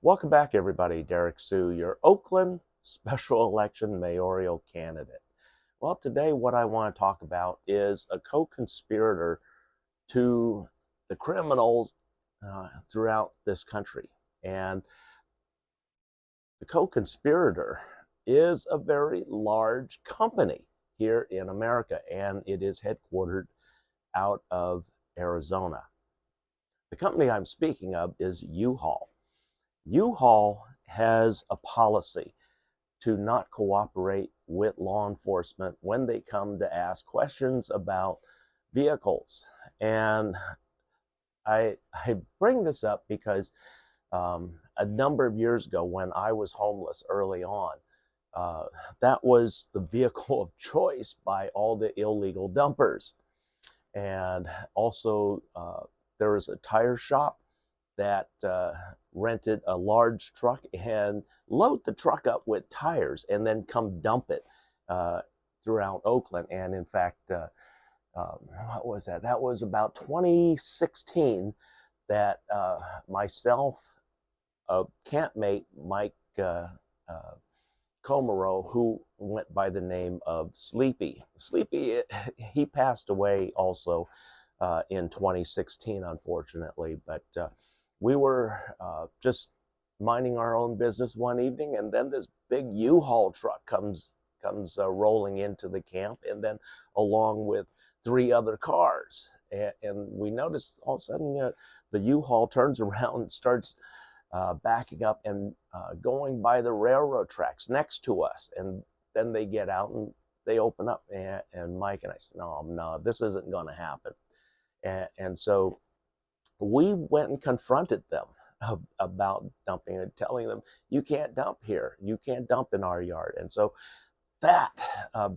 Welcome back, everybody. Derrick Sue, your Oakland special election mayoral candidate. Well, today what I want to talk about is a co-conspirator to the criminals throughout this country. And the co-conspirator is a very large company here in America, and it is headquartered out of Arizona. The company I'm speaking of is U-Haul. U-Haul has a policy to not cooperate with law enforcement when they come to ask questions about vehicles. And I bring this up because a number of years ago, when I was homeless early on, that was the vehicle of choice by all the illegal dumpers. And also, there was a tire shop that rented a large truck and load the truck up with tires and then come dump it throughout Oakland. And in fact, what was that? That was about 2016 that myself, a campmate, Mike Comero, who went by the name of Sleepy. Sleepy, he passed away also in 2016, unfortunately, but we were just minding our own business one evening, and then this big U-Haul truck comes rolling into the camp, and then along with 3 other cars. And we noticed all of a sudden the U-Haul turns around and starts backing up and going by the railroad tracks next to us. And then they get out and they open up, and Mike and I said, no, this isn't going to happen. And so we went and confronted them about dumping and telling them, you can't dump here. You can't dump in our yard. And so that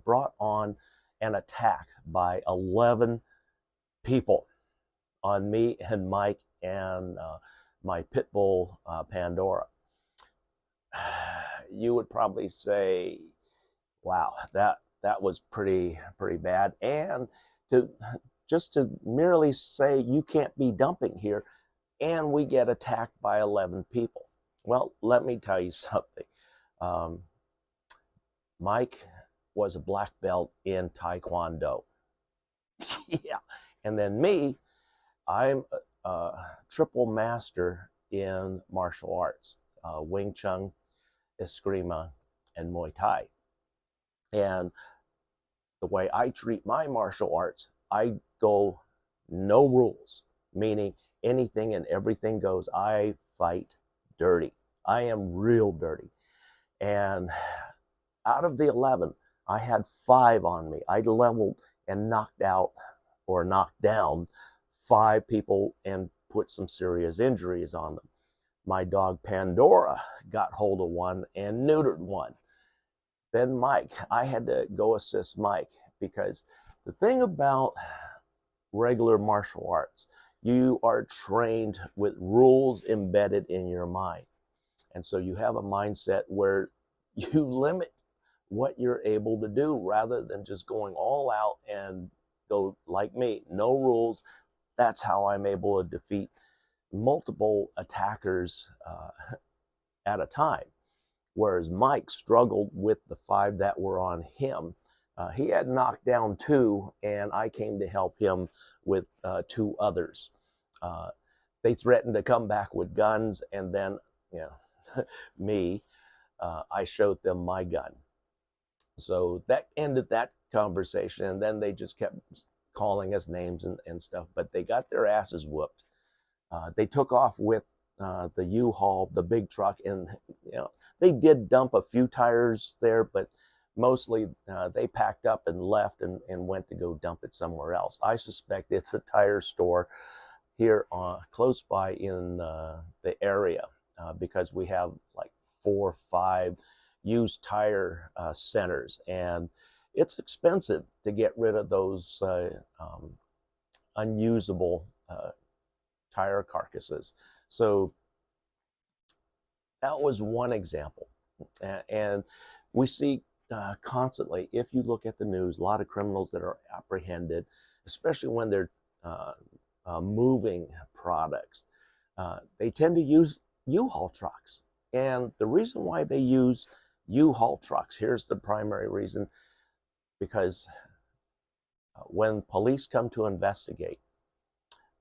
brought on an attack by 11 people on me and Mike and my pit bull, Pandora. You would probably say, wow, that was pretty bad. And just to merely say you can't be dumping here, and we get attacked by 11 people. Well, let me tell you something. Mike was a black belt in Taekwondo. Yeah. And then me, I'm a triple master in martial arts, Wing Chun, Eskrima, and Muay Thai. And the way I treat my martial arts, I go no rules, meaning anything and everything goes. I fight dirty. I am real dirty. And out of the 11, I had 5 on me. I leveled and knocked out or knocked down 5 people and put some serious injuries on them. My dog Pandora got hold of one and neutered one. Then Mike, I had to go assist Mike, because the thing about regular martial arts, you are trained with rules embedded in your mind. And so you have a mindset where you limit what you're able to do rather than just going all out and go like me, no rules. That's how I'm able to defeat multiple attackers at a time. Whereas Mike struggled with the 5 that were on him. He had knocked down 2, and I came to help him with 2 others. They threatened to come back with guns, and then, me, I showed them my gun. So that ended that conversation, and then they just kept calling us names and stuff, but they got their asses whooped. They took off with the U-Haul, the big truck, and they did dump a few tires there, but mostly they packed up and left and went to go dump it somewhere else. I suspect it's a tire store here close by in the area, because we have like 4 or 5 used tire centers, and it's expensive to get rid of those unusable tire carcasses. So that was one example. And we see constantly, if you look at the news, a lot of criminals that are apprehended, especially when they're moving products. They tend to use U-Haul trucks. And the reason why they use U-Haul trucks, here's the primary reason, because when police come to investigate,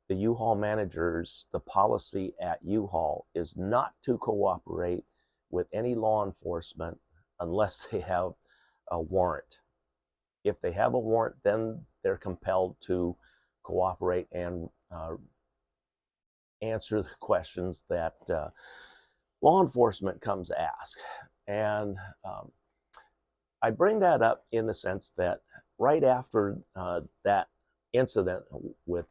the U-Haul managers, the policy at U-Haul is not to cooperate with any law enforcement unless they have a warrant. If they have a warrant, then they're compelled to cooperate and answer the questions that law enforcement comes to ask. And I bring that up in the sense that right after that incident with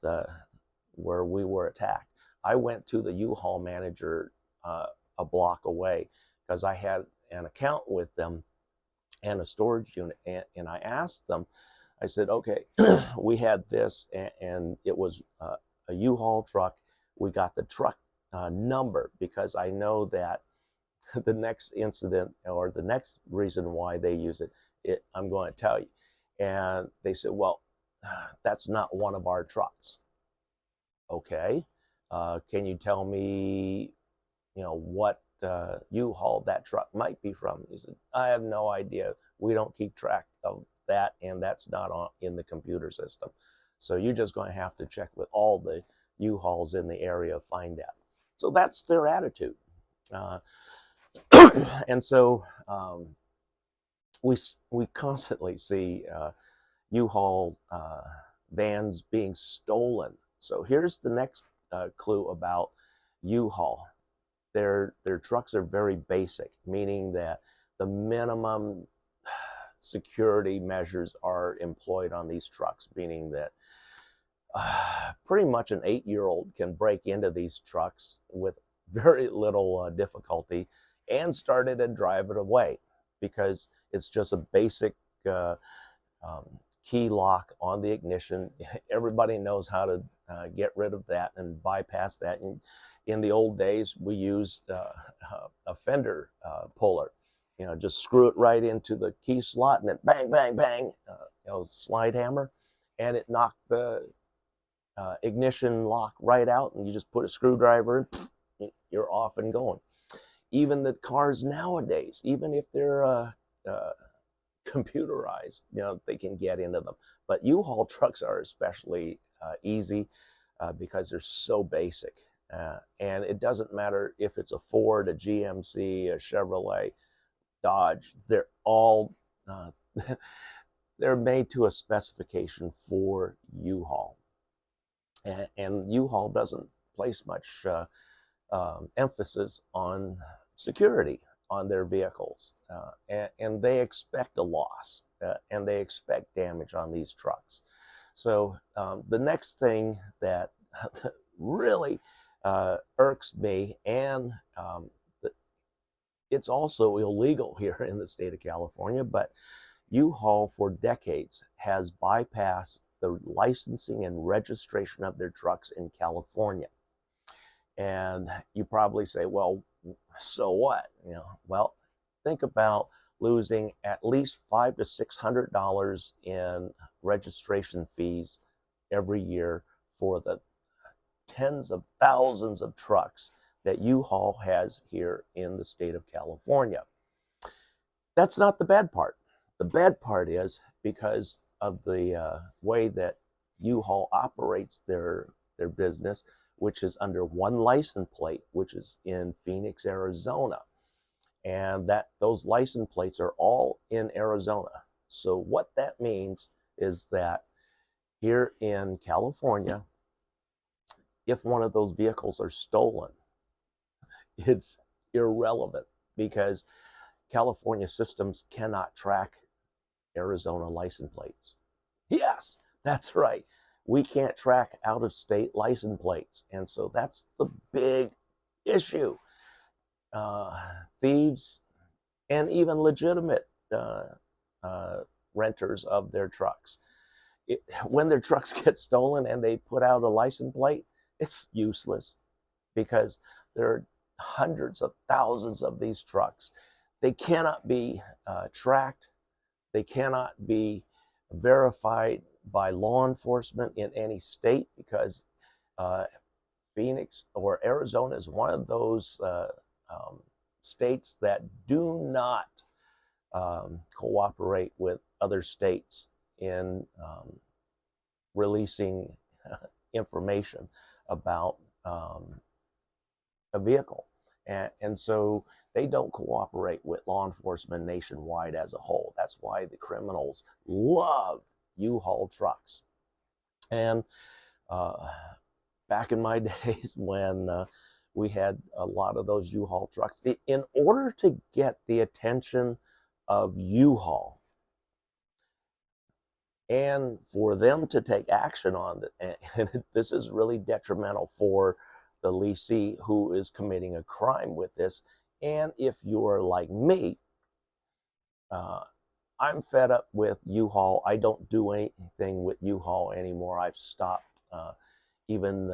where we were attacked, I went to the U-Haul manager a block away because I had an account with them and a storage unit, and I asked them, I said, okay, we had this, and it was a U-Haul truck. We got the truck number because I know that the next incident or the next reason why they use it, I'm going to tell you. And they said, well, that's not one of our trucks. Okay, can you tell me, what U-Haul that truck might be from? He said, I have no idea. We don't keep track of that, and that's not in the computer system. So you're just going to have to check with all the U-Hauls in the area to find that. So that's their attitude. And so we constantly see U-Haul vans being stolen. So here's the next clue about U-Haul. Their trucks are very basic, meaning that the minimum security measures are employed on these trucks, meaning that pretty much an 8-year-old can break into these trucks with very little difficulty and start it and drive it away, because it's just a basic key lock on the ignition. Everybody knows how to get rid of that and bypass that. And in the old days, we used a fender puller. Just screw it right into the key slot and then bang, bang, bang, slide hammer, and it knocked the ignition lock right out, and you just put a screwdriver in, you're off and going. Even the cars nowadays, even if they're computerized, they can get into them. But U-Haul trucks are especially easy because they're so basic. And it doesn't matter if it's a Ford, a GMC, a Chevrolet, Dodge, they're all they're made to a specification for U-Haul. And U-Haul doesn't place much emphasis on security on their vehicles, and they expect a loss and they expect damage on these trucks. So the next thing that really irks me, and it's also illegal here in the state of California, but U-Haul for decades has bypassed the licensing and registration of their trucks in California. And you probably say, well, so what? Well, think about losing at least $500 to $600 in registration fees every year for the tens of thousands of trucks that U-Haul has here in the state of California. That's not the bad part. The bad part is because of the way that U-Haul operates their business, which is under one license plate, which is in Phoenix, Arizona. And those license plates are all in Arizona. So what that means is that here in California, if one of those vehicles are stolen, it's irrelevant because California systems cannot track Arizona license plates. Yes, that's right. We can't track out-of-state license plates. And so that's the big issue. Thieves and even legitimate renters of their trucks, when their trucks get stolen and they put out a license plate, it's useless because there are hundreds of thousands of these trucks. They cannot be tracked. They cannot be verified by law enforcement in any state because Phoenix or Arizona is one of those states that do not cooperate with other states in releasing information about a vehicle. And so they don't cooperate with law enforcement nationwide as a whole. That's why the criminals love U-Haul trucks. And back in my days when we had a lot of those U-Haul trucks, in order to get the attention of U-Haul and for them to take action on it, and this is really detrimental for the lessee who is committing a crime with this. And if you're like me, I'm fed up with U-Haul. I don't do anything with U-Haul anymore. I've stopped even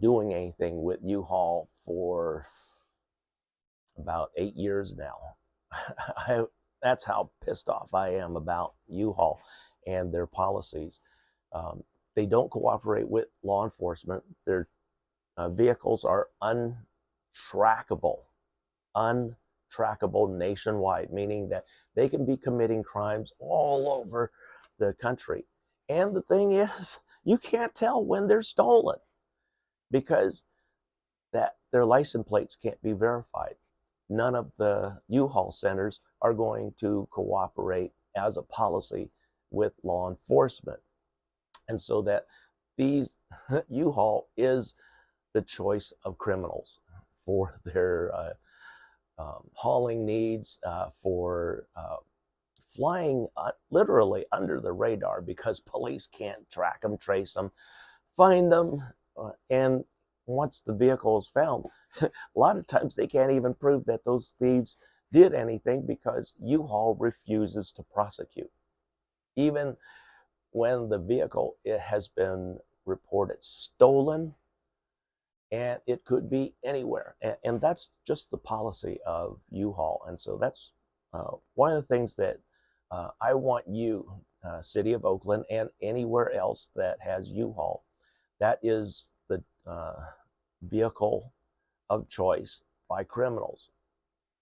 doing anything with U-Haul for about 8 years now. That's how pissed off I am about U-Haul and their policies. They don't cooperate with law enforcement. Their vehicles are untrackable nationwide, meaning that they can be committing crimes all over the country. And the thing is, you can't tell when they're stolen because their license plates can't be verified. None of the U-Haul centers are going to cooperate as a policy with law enforcement. And so that these U-Haul is the choice of criminals for their hauling needs, for flying literally under the radar because police can't track them, trace them, find them, and once the vehicle is found, a lot of times they can't even prove that those thieves did anything because U-Haul refuses to prosecute. Even when the vehicle has been reported stolen, and it could be anywhere. And that's just the policy of U-Haul. And so that's one of the things that I want you, City of Oakland, and anywhere else that has U-Haul, that is the vehicle of choice by criminals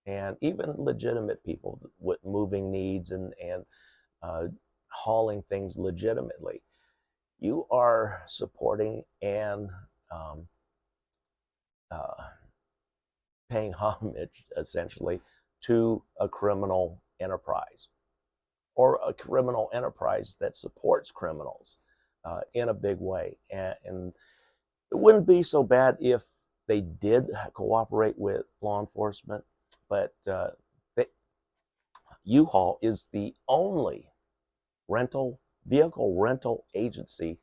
and even legitimate people with moving needs and hauling things legitimately. You are supporting and paying homage, essentially, to a criminal enterprise, or a criminal enterprise that supports criminals in a big way. And it wouldn't be so bad if they did cooperate with law enforcement, but U-Haul is the only vehicle rental agency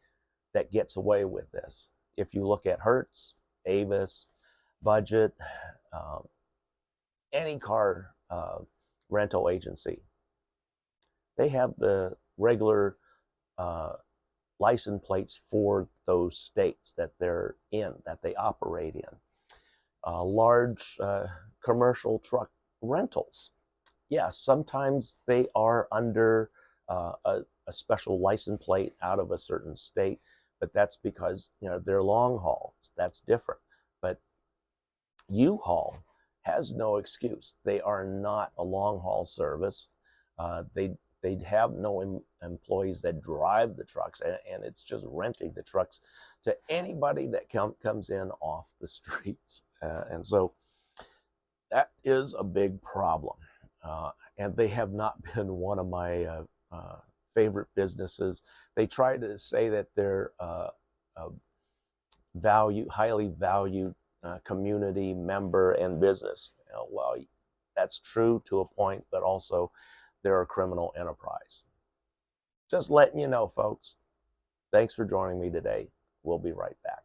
that gets away with this. If you look at Hertz, Avis, Budget, any car rental agency, they have the regular license plates for those states that they're in, that they operate in. Large commercial truck rentals, yes, sometimes they are under a special license plate out of a certain state, but that's because they're long haul. That's different. But U-Haul has no excuse. They are not a long haul service. They have no employees that drive the trucks, and it's just renting the trucks to anybody that comes in off the streets. And so that is a big problem. And they have not been one of my favorite businesses. They try to say that they're highly valued community member and business. Well, that's true to a point, but also they're a criminal enterprise. Just letting you know, folks. Thanks for joining me today. We'll be right back.